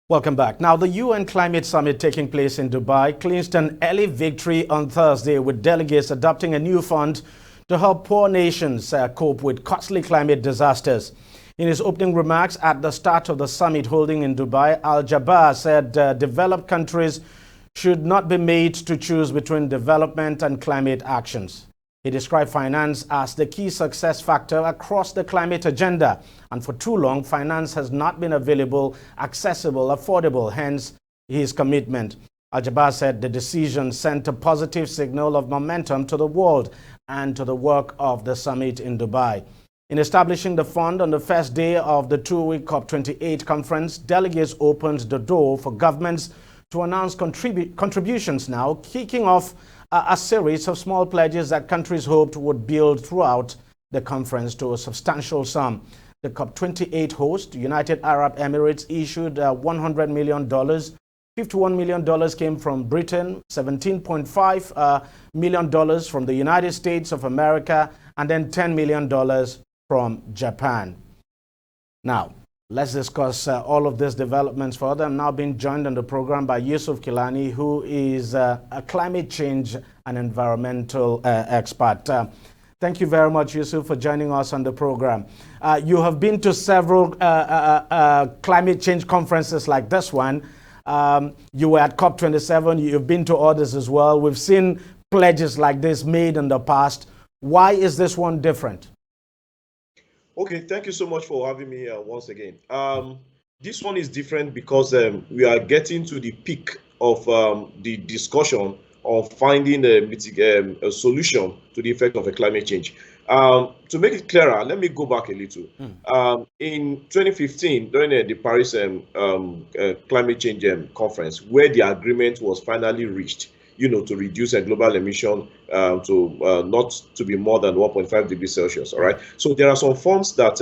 Welcome back. Now, the UN Climate Summit taking place in Dubai clinched an early victory on Thursday, with delegates adopting a new fund to help poor nations cope with costly climate disasters. In his opening remarks at the start of the summit holding in Dubai, Al-Jabbar said developed countries should not be made to choose between development and climate actions. He described finance as the key success factor across the climate agenda, and for too long, finance has not been available, accessible, affordable, hence his commitment. Al-Jabbar said the decision sent a positive signal of momentum to the world and to the work of the summit in Dubai. In establishing the fund on the first day of the two-week COP28 conference, delegates opened the door for governments to announce contributions now, kicking off a series of small pledges that countries hoped would build throughout the conference to a substantial sum. The COP28 host, United Arab Emirates, issued $100 million. $51 million came from Britain, $17.5 million from the United States of America, and then $10 million from Japan. Now, let's discuss all of these developments further. I'm now being joined on the program by Yusuf Kilani, who is a climate change and environmental expert. Thank you very much, Yusuf, for joining us on the program. You have been to several climate change conferences like this one. You were at COP27. You've been to others as well. We've seen pledges like this made in the past. Why is this one different? Okay, thank you so much for having me once again. This one is different because we are getting to the peak of the discussion of finding a solution to the effect of a climate change. To make it clearer, let me go back a little. In 2015, during the Paris climate change conference, where the agreement was finally reached, to reduce a global emission to not to be more than 1.5 degrees Celsius. All right. So there are some funds that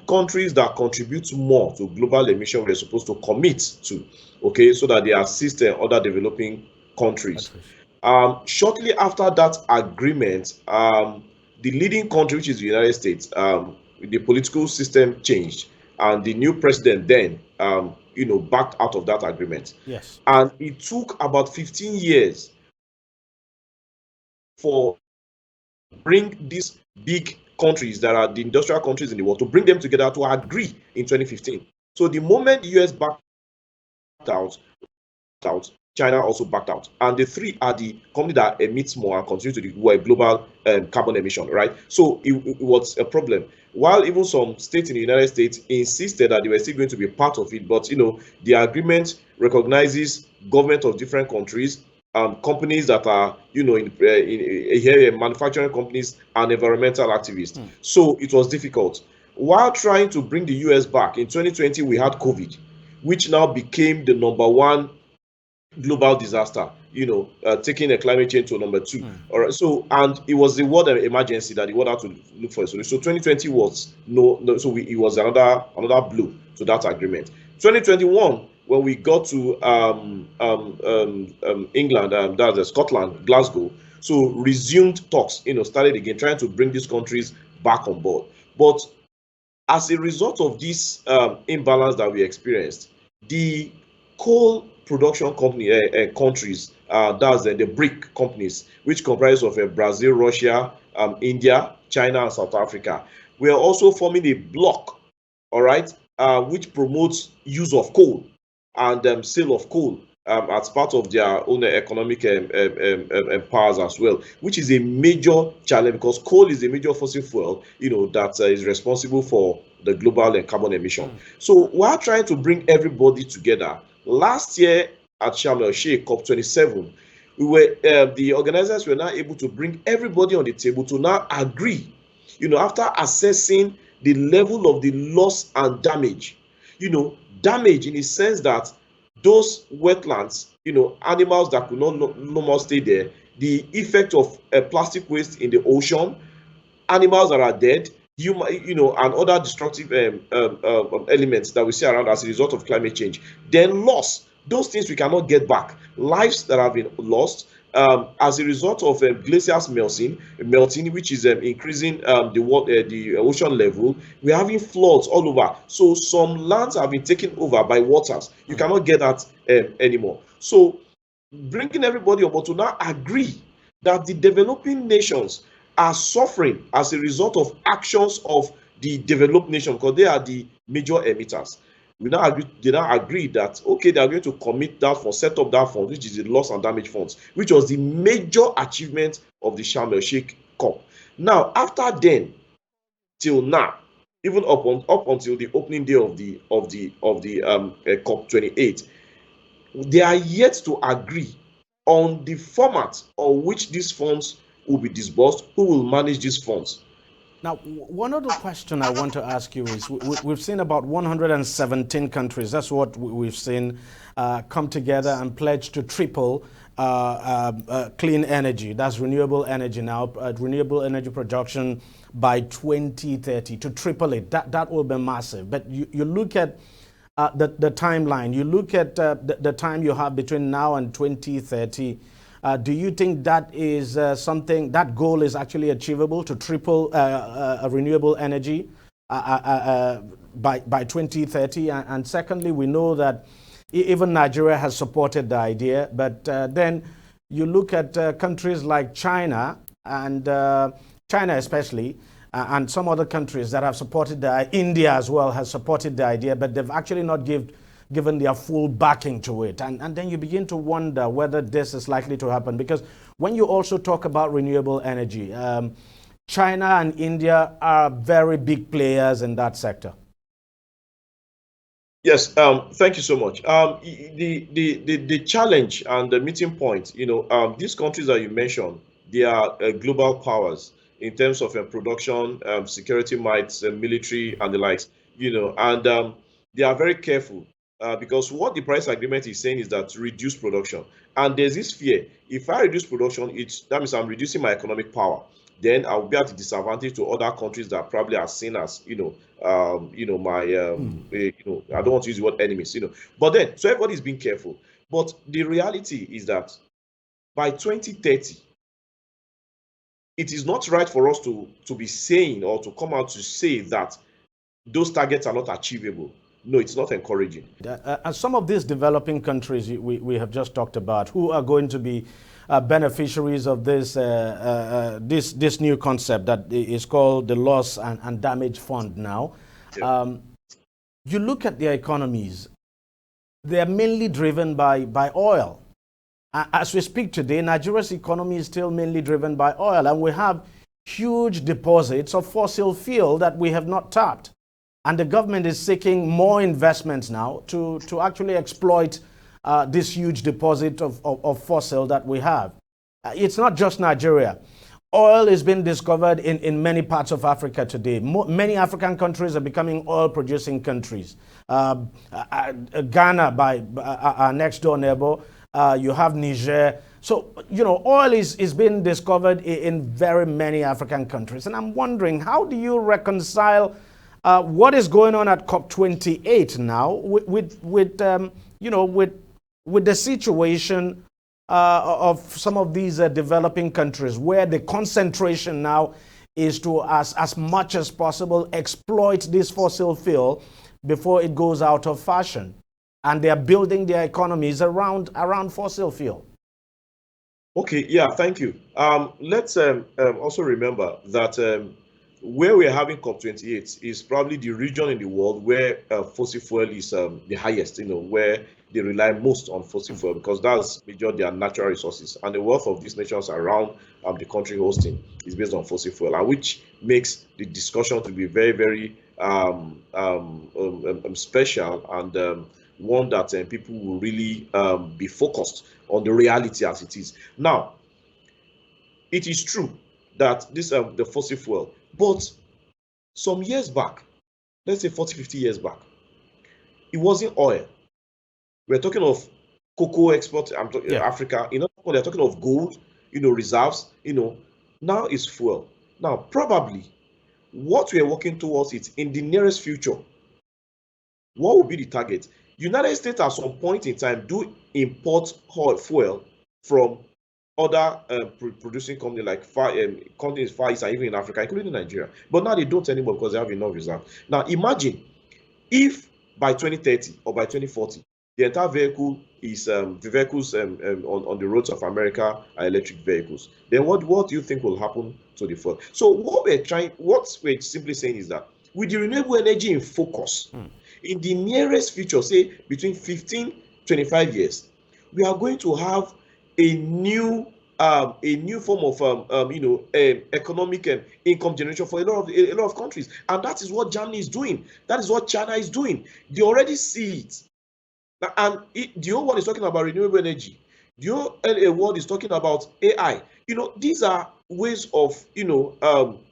countries that contribute more to global emission were supposed to commit to, okay, so that they assist other developing countries. Shortly after that agreement, the leading country, which is the United States, the political system changed, and the new president then backed out of that agreement. Yes. And it took about 15 years for bring these big countries that are the industrial countries in the world to bring them together to agree in 2015. So the moment the US backed out, China also backed out. And the three are the companies that emit more and continue to do global carbon emission, right? So it was a problem. While even some states in the United States insisted that they were still going to be part of it, but the agreement recognizes government of different countries, companies that are in manufacturing companies and environmental activists. So it was difficult. While trying to bring the US back in 2020, we had COVID, which now became the #1 global disaster, taking a climate change to #2. All right. So, and it was the world emergency that the world had to look for a solution. So 2020 was it was another blow to that agreement. 2021, when we got to England, that's Scotland, Glasgow, so resumed talks, started again, trying to bring these countries back on board. But as a result of this imbalance that we experienced, the coal production countries, that's the BRIC companies, which comprise of Brazil, Russia, India, China, and South Africa. We are also forming a bloc, all right, which promotes use of coal and sale of coal as part of their own economic powers as well, which is a major challenge because coal is a major fossil fuel, that is responsible for the global carbon emission. So while trying to bring everybody together, last year at Sharm el-Sheikh COP27, the organizers were now able to bring everybody on the table to now agree, after assessing the level of the loss and damage, damage in the sense that those wetlands, animals that could no more stay there, the effect of plastic waste in the ocean, animals that are dead, and other destructive elements that we see around as a result of climate change. Then loss, those things we cannot get back. Lives that have been lost, as a result of glaciers melting, which is increasing the ocean level. We're having floods all over. So some lands have been taken over by waters. You cannot get that anymore. So bringing everybody up to now agree that the developing nations are suffering as a result of actions of the developed nation, because they are the major emitters. They now agree that okay, they are going to commit that fund, set up that fund, which is the loss and damage funds, which was the major achievement of the Sharm el Sheikh COP. Now, after then, till now, even up until the opening day of the COP28, they are yet to agree on the format on which these funds will be disbursed, who will manage these funds. Now, one other question I want to ask you is we've seen about 117 countries, that's what we've seen, come together and pledge to triple clean energy, that's renewable energy now, renewable energy production by 2030, to triple it. That will be massive. But you look at the timeline, you look at the time you have between now and 2030. Do you think that is something, that goal is actually achievable, to triple renewable energy by 2030? And secondly, we know that even Nigeria has supported the idea, but then you look at countries like China, and China especially, and some other countries that have supported India as well has supported the idea, but they've actually not given their full backing to it. And then you begin to wonder whether this is likely to happen. Because when you also talk about renewable energy, China and India are very big players in that sector. Yes, thank you so much. The challenge and the meeting point, these countries that you mentioned, they are global powers in terms of production, security might, military, and the likes, and they are very careful because what the Paris Agreement is saying is that to reduce production. And there's this fear, if I reduce production, that means I'm reducing my economic power. Then I will be at a disadvantage to other countries that probably are seen as, I don't want to use the word enemies, But then, so everybody's being careful. But the reality is that by 2030, it is not right for us to be saying or to come out to say that those targets are not achievable. No, it's not encouraging. And some of these developing countries we have just talked about, who are going to be beneficiaries of this this new concept that is called the Loss and Damage Fund now. Yeah. You look at their economies, they are mainly driven by oil. As we speak today, Nigeria's economy is still mainly driven by oil, and we have huge deposits of fossil fuel that we have not tapped. And the government is seeking more investments now to actually exploit this huge deposit of fossil that we have. It's not just Nigeria. Oil is being discovered in many parts of Africa today. Many African countries are becoming oil-producing countries. Ghana, by our next-door neighbor, you have Niger. So, oil is being discovered in very many African countries. And I'm wondering, how do you reconcile what is going on at COP28 now with the situation of some of these developing countries, where the concentration now is to, as much as possible, exploit this fossil fuel before it goes out of fashion, and they are building their economies around fossil fuel? Okay, yeah, thank you. Let's also remember that where we're having COP28 is probably the region in the world where fossil fuel is the highest, where they rely most on fossil fuel, because that's major their natural resources, and the wealth of these nations around the country hosting is based on fossil fuel, and which makes the discussion to be very, very special, and one that people will really be focused on the reality as it is. Now, it is true that this the fossil fuel, but some years back, let's say 40, 50 years back, it wasn't oil. We're talking of cocoa export, Africa, they're talking of gold, reserves, now it's fuel. Now, probably what we are working towards it in the nearest future, what will be the target? United States at some point in time do import fuel from other producing companies like companies Far East and even in Africa, including Nigeria. But now they don't anymore because they have enough reserve. Now imagine if by 2030 or by 2040, the entire vehicle is the vehicles on the roads of America are electric vehicles, then what do you think will happen to the fuel? So what we're simply saying is that with the renewable energy in focus, in the nearest future, say between 15-25 years, we are going to have a new form of economic income generation for a lot of countries, and that is what Germany is doing. That is what China is doing. They already see it. And the whole world is talking about renewable energy. The whole world is talking about AI. These are ways of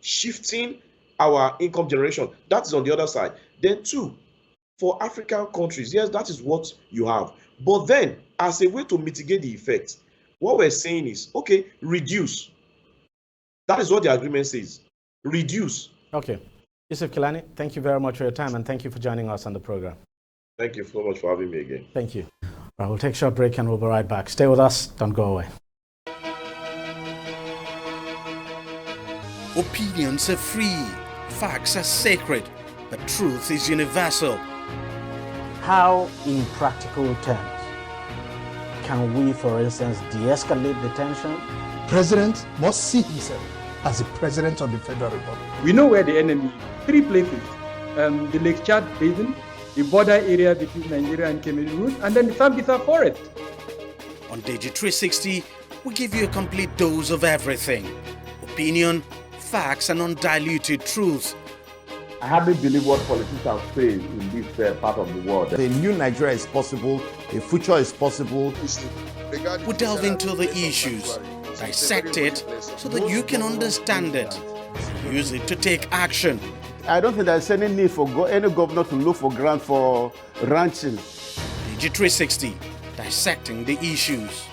shifting our income generation. That is on the other side. Then two, for African countries, yes, that is what you have. But then, as a way to mitigate the effects, what we're saying is, okay, reduce. That is what the agreement says. Reduce. Okay. Yusuf Kilani, thank you very much for your time, and thank you for joining us on the program. Thank you so much for having me again. Thank you. Right, we'll take a short break and we'll be right back. Stay with us. Don't go away. Opinions are free. Facts are sacred. But truth is universal. How, in practical terms, can we, for instance, de-escalate the tension? President must see himself as the president of the Federal Republic. We know where the enemy is. 3 places. The Lake Chad Basin, the border area between Nigeria and Cameroon, and then the Sambisa Forest. On DEJI360, we give you a complete dose of everything. Opinion, facts, and undiluted truth. I hardly believe what politicians say in this part of the world. A new Nigeria is possible, a future is possible. We delve into the issues, dissect it so that you can understand it, use it to take action. I don't think there's any need for any governor to look for grant for ranching. DEJI360, dissecting the issues.